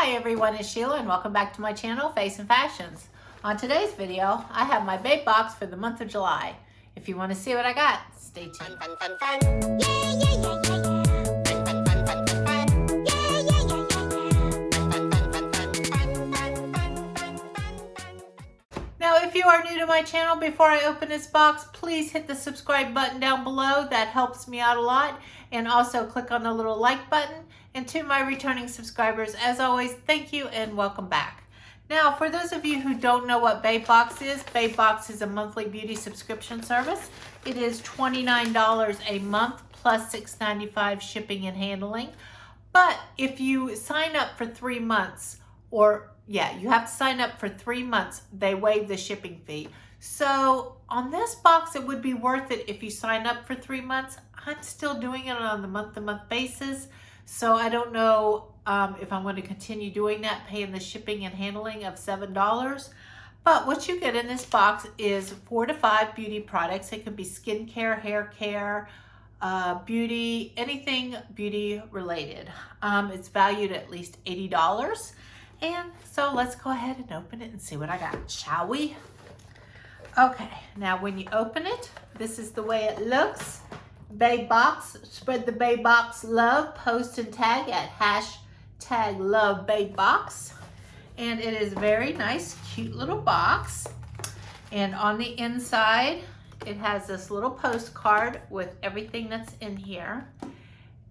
Hi everyone, it's Sheila and welcome back to my channel, Face and Fashions. On today's video, I have my Babebox for the month of July. If you want to see what I got, stay tuned. Fun, fun, fun, fun. Yeah, yeah, yeah, yeah, yeah. Fun, fun, fun, fun, fun, fun. Yeah, yeah, yeah, yeah, yeah. Fun, fun, fun, fun, fun, fun, fun, fun, fun. Now, if you are new to my channel, before I open this box, please hit the subscribe button down below. That helps me out a lot. And also click on the little like button. And to my returning subscribers, as always, thank you and welcome back. Now, for those of you who don't know what Babebox is a monthly beauty subscription service. It is $29 a month plus $6.95 shipping and handling. But if you sign up for 3 months, you have to sign up for 3 months, they waive the shipping fee. So on this box, it would be worth it if you sign up for 3 months. I'm still doing it on the month-to-month basis. So I don't know if I'm going to continue doing that, paying the shipping and handling of $7. But what you get in this box is 4 to 5 beauty products. It could be skincare, hair care, beauty, anything beauty related. It's valued at least $80. And so let's go ahead and open it and see what I got, shall we? Okay, now when you open it, this is the way it looks. Babebox, spread the Babebox love, post and tag at #LoveBabebox. And it is a very nice, cute little box. And on the inside, it has this little postcard with everything that's in here.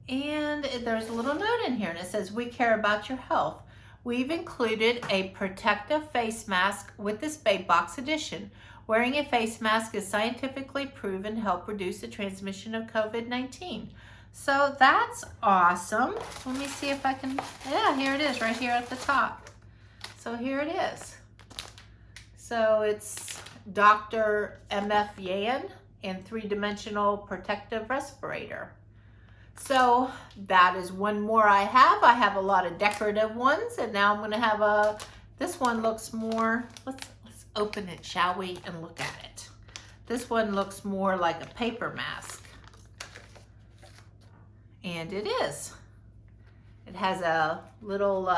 And there's a little note in here and it says, "We care about your health. We've included a protective face mask with this Babebox edition. Wearing a face mask is scientifically proven to help reduce the transmission of COVID-19. So that's awesome. Let me see if I can, yeah, here it is right here at the top. So here it is. So it's Dr. M.F. Yan and 3-dimensional protective respirator. So that is one more I have. I have a lot of decorative ones and now I'm gonna have this one looks more, let's open it, shall we, and look at it. This one looks more like a paper mask. And it is. It has a little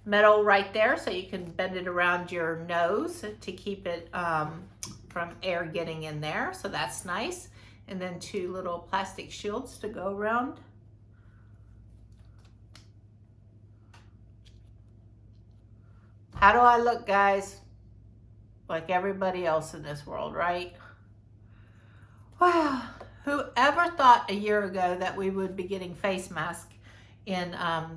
metal right there so you can bend it around your nose to keep it from air getting in there. So that's nice. And then 2 little plastic shields to go around. How do I look, guys? Like everybody else in this world, right? Wow, whoever thought a year ago that we would be getting face masks in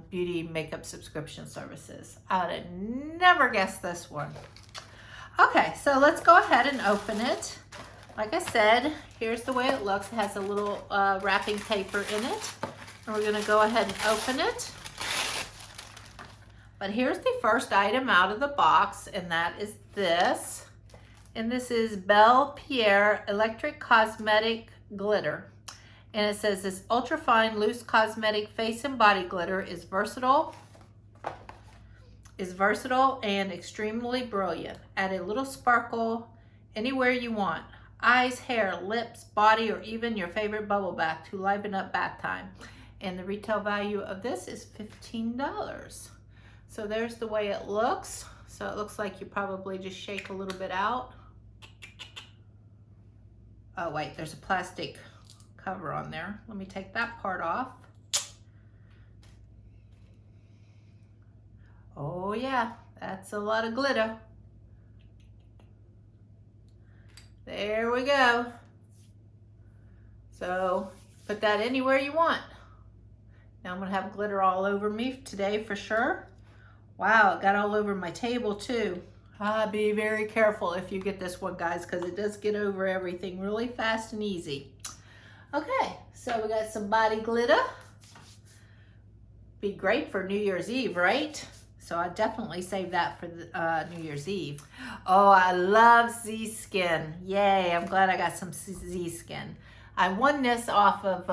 beauty makeup subscription services? I would have never guessed this one. Okay, so let's go ahead and open it. Like I said, here's the way it looks. It has a little wrapping paper in it. And we're gonna go ahead and open it. But here's the first item out of the box, and that is this. And this is Belle Pierre Electric Cosmetic Glitter. And it says this ultra-fine loose cosmetic face and body glitter is versatile and extremely brilliant. Add a little sparkle anywhere you want. Eyes, hair, lips, body, or even your favorite bubble bath to liven up bath time. And the retail value of this is $15. So there's the way it looks. So it looks like you probably just shake a little bit out. Oh wait, there's a plastic cover on there. Let me take that part off. Oh yeah, that's a lot of glitter. There we go. So put that anywhere you want. Now I'm gonna have glitter all over me today for sure. Wow, it got all over my table too. Be very careful if you get this one, guys, because it does get over everything really fast and easy. Okay, so we got some body glitter. Be great for New Year's Eve, right? So I definitely save that for the, New Year's Eve. Oh, I love Z Skin. Yay, I'm glad I got some Z Skin. I won this off of,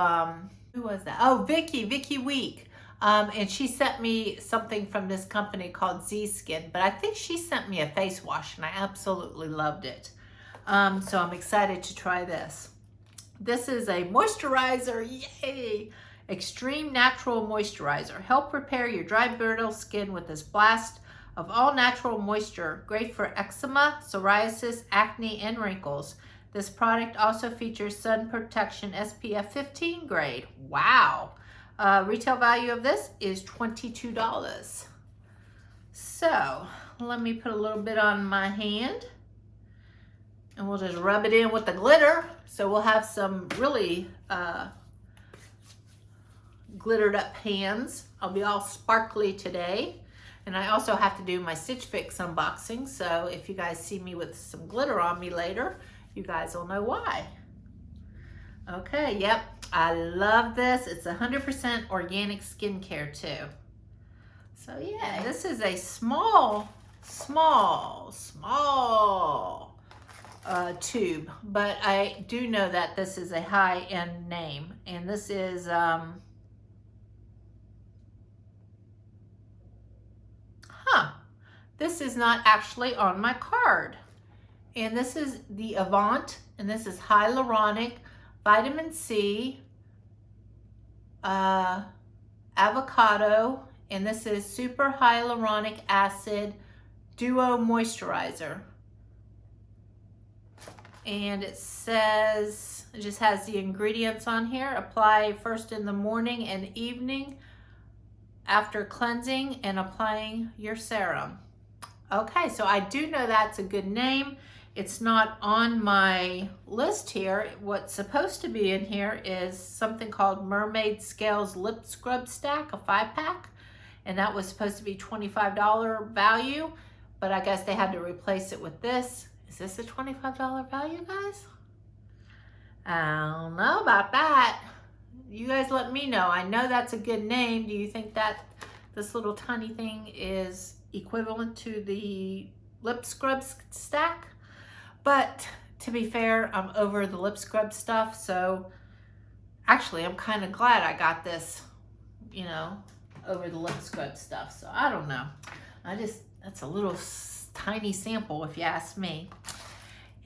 who was that? Oh, Vicky Week. And she sent me something from this company called Z Skin, but I think she sent me a face wash and I absolutely loved it. So I'm excited to try this. This is a moisturizer, yay! Extreme Natural Moisturizer. Help repair your dry, brittle skin with this blast of all natural moisture. Great for eczema, psoriasis, acne, and wrinkles. This product also features sun protection SPF 15 grade. Wow. Retail value of this is $22. So let me put a little bit on my hand and we'll just rub it in with the glitter. So we'll have some really glittered up hands. I'll be all sparkly today. And I also have to do my Stitch Fix unboxing. So if you guys see me with some glitter on me later, you guys will know why. Okay, yep, I love this. It's 100% organic skincare too. So yeah, this is a small tube, but I do know that this is a high-end name, and this is this is not actually on my card. And this is the Avant, and this is hyaluronic, vitamin C, avocado, and this is super hyaluronic acid duo moisturizer. And it says, it just has the ingredients on here. Apply first in the morning and evening after cleansing and applying your serum. Okay, so I do know that's a good name. It's not on my list here. What's supposed to be in here is something called Mermaid Scales Lip Scrub Stack, a 5-pack. And that was supposed to be $25 value, but I guess they had to replace it with this. Is this a $25 value, guys? I don't know about that. You guys let me know. I know that's a good name. Do you think that this little tiny thing is equivalent to the lip scrub stack? But to be fair, I'm over the lip scrub stuff, so actually I'm kind of glad I got this, you know, over the lip scrub stuff. So I don't know. That's a little tiny sample if you ask me.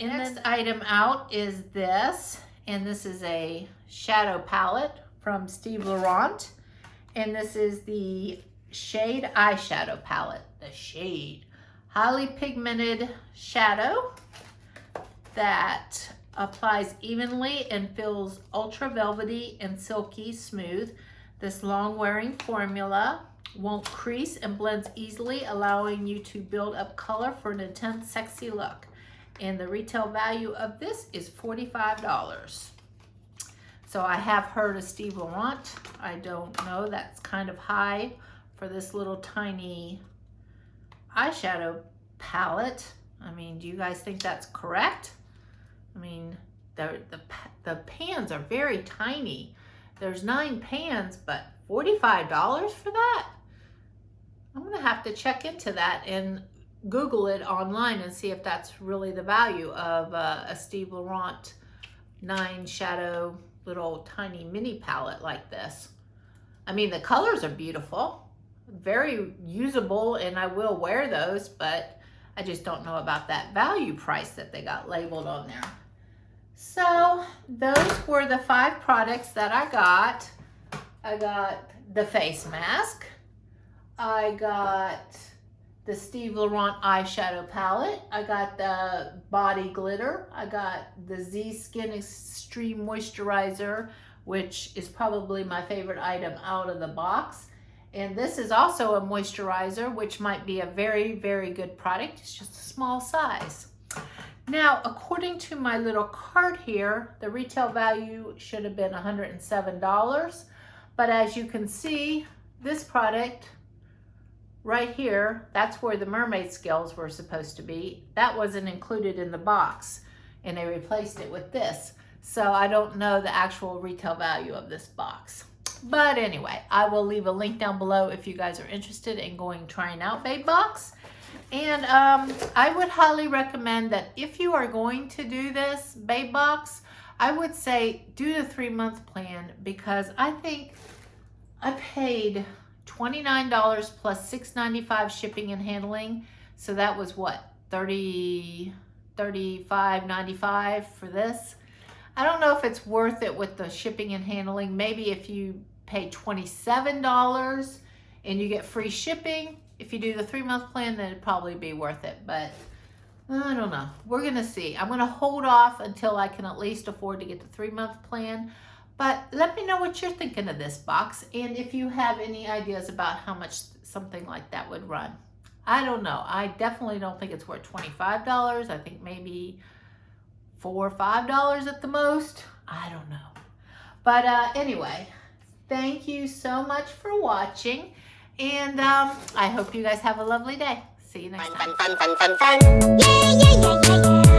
And the next item out is this, and this is a shadow palette from Steve Laurent, and this is the Shade Eyeshadow Palette. The Shade. Highly pigmented shadow that applies evenly and feels ultra velvety and silky smooth. This long-wearing formula won't crease and blends easily, allowing you to build up color for an intense, sexy look. And the retail value of this is $45. So I have heard of Steve Laurent. I don't know, that's kind of high for this little tiny eyeshadow palette. I mean, do you guys think that's correct? I mean, the pans are very tiny. There's 9 pans, but $45 for that? I'm gonna have to check into that and Google it online and see if that's really the value of a Steve Laurent 9 shadow little tiny mini palette like this. I mean, the colors are beautiful, very usable, and I will wear those, but I just don't know about that value price that they got labeled on there. So those were the 5 products that I got. I got the face mask. I got the Steve Laurent eyeshadow palette. I got the body glitter. I got the Z Skin Extreme Moisturizer, which is probably my favorite item out of the box. And this is also a moisturizer, which might be a very, very good product. It's just a small size. Now, according to my little card here, the retail value should have been $107. But as you can see, this product right here, that's where the mermaid scales were supposed to be. That wasn't included in the box, and they replaced it with this. So I don't know the actual retail value of this box. But anyway, I will leave a link down below if you guys are interested in trying out Babebox. And I would highly recommend that if you are going to do this Babebox, I would say do the 3-month plan, because I think I paid $29 plus $6.95 shipping and handling. So that was what, $35.95 for this. I don't know if it's worth it with the shipping and handling. Maybe if you pay $27 and you get free shipping. If you do the 3-month plan, then it'd probably be worth it, but I don't know. We're gonna see. I'm gonna hold off until I can at least afford to get the 3-month plan. But let me know what you're thinking of this box, and if you have any ideas about how much something like that would run. I don't know. I definitely don't think it's worth $25. I think maybe $4 or $5 at the most. I don't know. But anyway, thank you so much for watching, and I hope you guys have a lovely day. See you next time. Yeah, yeah, yeah, yeah, yeah.